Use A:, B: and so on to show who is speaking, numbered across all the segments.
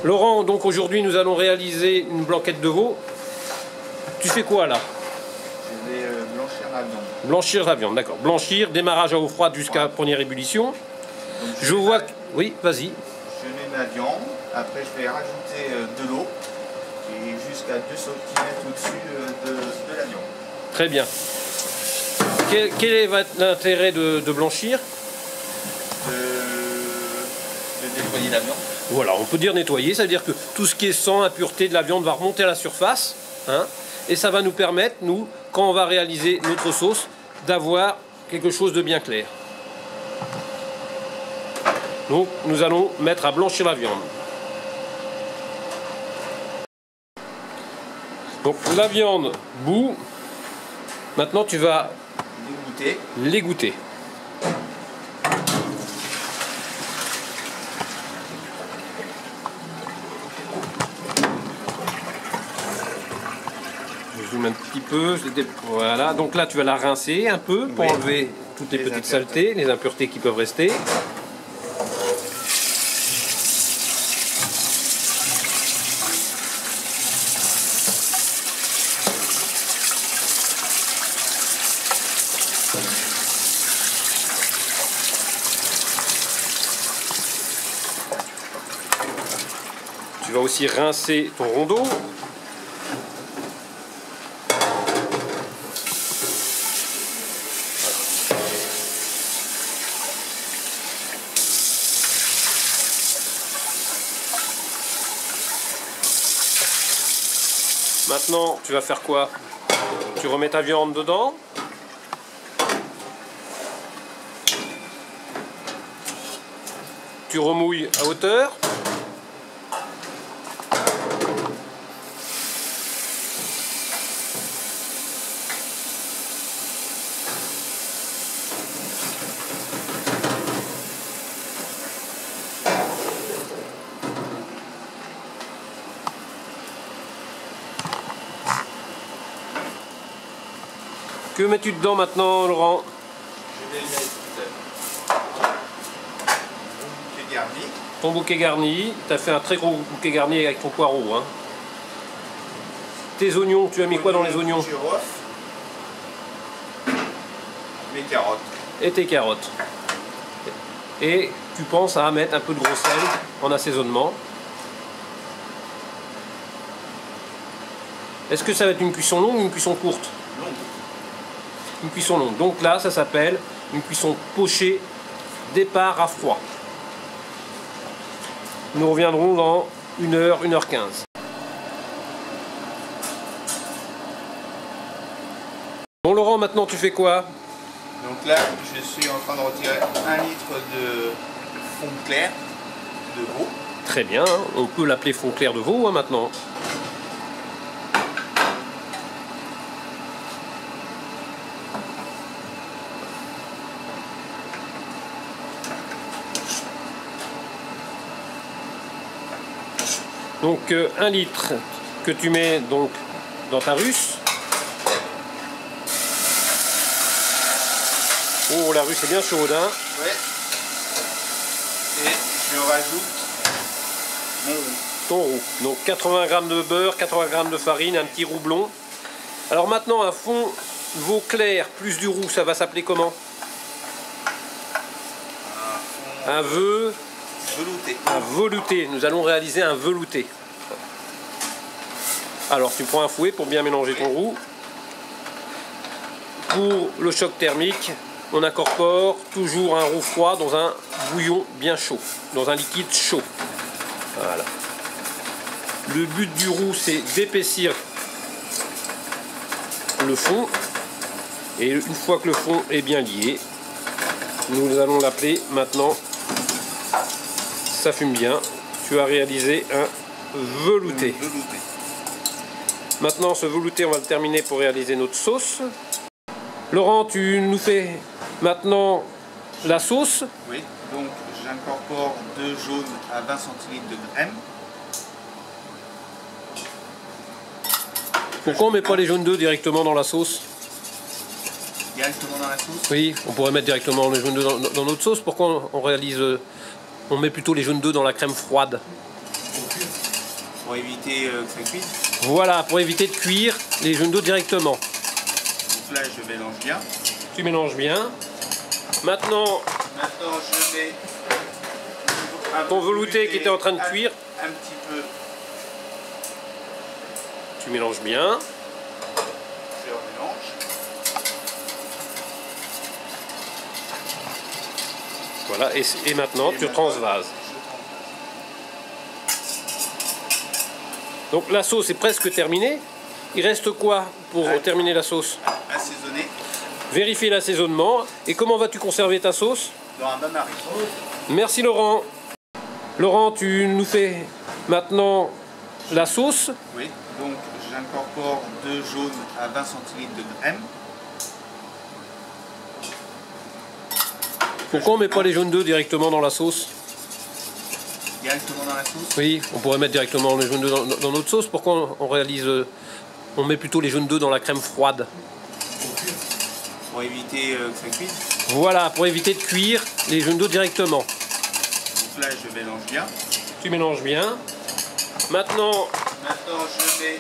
A: Laurent, donc aujourd'hui nous allons réaliser une blanquette de veau. Tu fais quoi là?
B: Je vais blanchir la viande.
A: Blanchir la viande, d'accord. Blanchir, démarrage à eau froide jusqu'à première ébullition.
B: Donc,
A: je vois que... Oui, vas-y.
B: Je mets ma viande, après je vais rajouter de l'eau et jusqu'à 2 cm au-dessus de la viande.
A: Très bien. Quel est l'intérêt de blanchir?
B: De nettoyer la viande.
A: Voilà, on peut dire nettoyer, ça veut dire que tout ce qui est sang, impureté de la viande va remonter à la surface, hein, et ça va nous permettre, nous, quand on va réaliser notre sauce, d'avoir quelque chose de bien clair. Donc, nous allons mettre à blanchir la viande. Donc, la viande bout. Maintenant, tu vas l'égoutter. Je zoome un petit peu. Voilà. Donc là, tu vas la rincer un peu pour enlever toutes les petites saletés, les impuretés qui peuvent rester. Tu vas aussi rincer ton rondeau. Maintenant, tu vas faire quoi? Tu remets ta viande dedans. Tu remouilles à hauteur. Que mets-tu dedans maintenant, Laurent?
B: Je vais mettre mon bouquet garni.
A: Ton bouquet garni. Tu as fait un très gros bouquet garni avec ton poireau. Hein. Tes oignons, tu as mis quoi dans les oignons?
B: Mes carottes.
A: Et tes carottes. Et tu penses à mettre un peu de gros sel en assaisonnement. Est-ce que ça va être une cuisson longue ou une cuisson courte?
B: Longue.
A: Une cuisson longue. Donc là, ça s'appelle une cuisson pochée, départ à froid. Nous reviendrons dans 1h, 1h15. Bon Laurent, maintenant tu fais quoi?
B: Donc là, je suis en train de retirer 1 litre de fond clair de veau.
A: Très bien, hein. On peut l'appeler fond clair de veau hein, maintenant. Donc 1 litre que tu mets donc dans ta russe. Oh, la russe est bien chaude, hein?
B: Ouais. Et je rajoute mon roux.
A: Ton roux. Donc 80 g de beurre, 80 g de farine, un petit roux blond. Alors maintenant, un fond veau clair plus du roux, ça va s'appeler comment? Un veu...
B: Velouté.
A: Un velouté. Nous allons réaliser un velouté. Alors tu prends un fouet pour bien mélanger ton roux. Pour le choc thermique, on incorpore toujours un roux froid dans un bouillon bien chaud, dans un liquide chaud. Voilà. Le but du roux, c'est d'épaissir le fond. Et une fois que le fond est bien lié, nous allons l'appeler maintenant, ça fume bien, tu as réalisé un velouté. Maintenant, ce velouté, on va le terminer pour réaliser notre sauce. Laurent, tu nous fais maintenant la sauce.
B: Oui, donc j'incorpore 2 jaunes à 20 centilitres de crème.
A: Pourquoi on ne met pas les jaunes d'œufs directement dans la sauce?
B: Directement dans la sauce?
A: Oui, on pourrait mettre directement les jaunes d'œufs dans notre sauce. Pourquoi on réalise, on met plutôt les jaunes d'œufs dans la crème froide?
B: pour éviter que ça cuise.
A: Voilà, pour éviter de cuire les jaunes d'œufs directement.
B: Donc là, je mélange bien.
A: Tu mélanges bien. Maintenant,
B: je mets
A: ton velouté qui était en train de cuire.
B: Un petit peu.
A: Tu mélanges bien.
B: Je remélange.
A: Voilà, et maintenant tu transvases. Donc la sauce est presque terminée. Il reste quoi pour terminer la sauce?
B: Assaisonner.
A: Vérifier l'assaisonnement. Et comment vas-tu conserver ta sauce?
B: Dans un bain-marie.
A: Merci Laurent. Laurent, tu nous fais maintenant la sauce.
B: Oui, donc j'incorpore 2 jaunes à 20 centilitres de crème.
A: Pourquoi on ne met pas les jaunes d'œufs directement dans la sauce?
B: Directement dans la sauce.
A: Oui, on pourrait mettre directement les jaunes d'œufs dans notre sauce. Pourquoi on met plutôt les jaunes d'œufs dans la crème froide?
B: Pour éviter que ça cuise.
A: Voilà, pour éviter de cuire les jaunes d'œufs directement.
B: Donc là, je mélange bien.
A: Tu mélanges bien. Maintenant,
B: je mets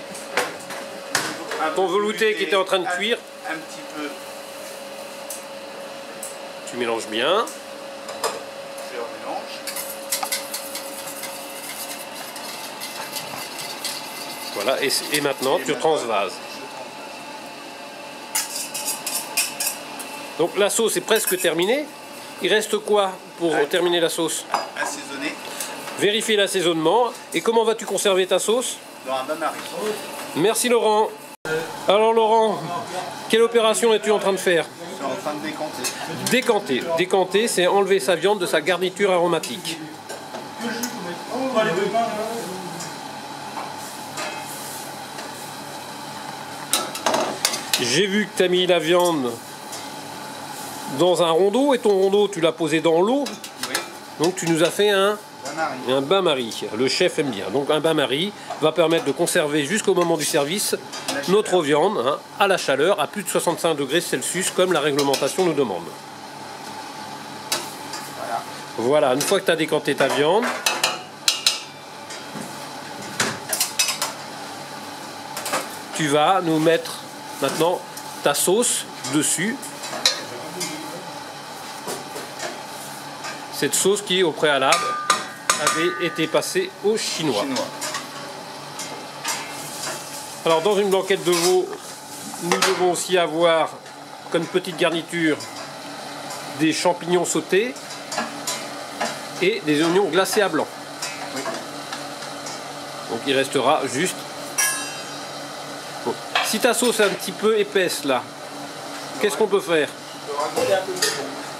A: ton velouté qui était en train de cuire.
B: Un petit peu.
A: Tu mélanges bien.
B: Je remélange.
A: Voilà, et maintenant tu transvases. Donc la sauce est presque terminée. Il reste quoi pour terminer la sauce?
B: Assaisonner.
A: Vérifier l'assaisonnement. Et comment vas-tu conserver ta sauce?
B: Dans un bain-marie.
A: Merci Laurent. Alors Laurent, quelle opération es-tu en train de faire?
B: Je suis en train de décanter.
A: Décanter. Décanter, c'est enlever sa viande de sa garniture aromatique. J'ai vu que tu as mis la viande dans un rondeau et ton rondeau tu l'as posé dans l'eau.
B: Oui.
A: Donc tu nous as fait un
B: Bain-marie.
A: bain-marie. Le chef aime bien. Donc un bain-marie va permettre de conserver jusqu'au moment du service notre viande à la chaleur à plus de 65 degrés Celsius comme la réglementation nous demande. Voilà, une fois que tu as décanté ta viande, tu vas nous mettre maintenant ta sauce dessus. Cette sauce qui, au préalable, avait été passée au chinois. Alors, dans une blanquette de veau, nous devons aussi avoir comme petite garniture des champignons sautés et des oignons glacés à blanc.
B: Oui.
A: Donc, il restera juste... Bon. Si ta sauce est un petit peu épaisse, là, qu'est-ce qu'on peut faire?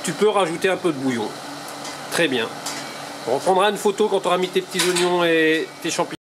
A: Tu peux rajouter un peu de bouillon. Très bien. On prendra une photo quand tu auras mis tes petits oignons et tes champignons.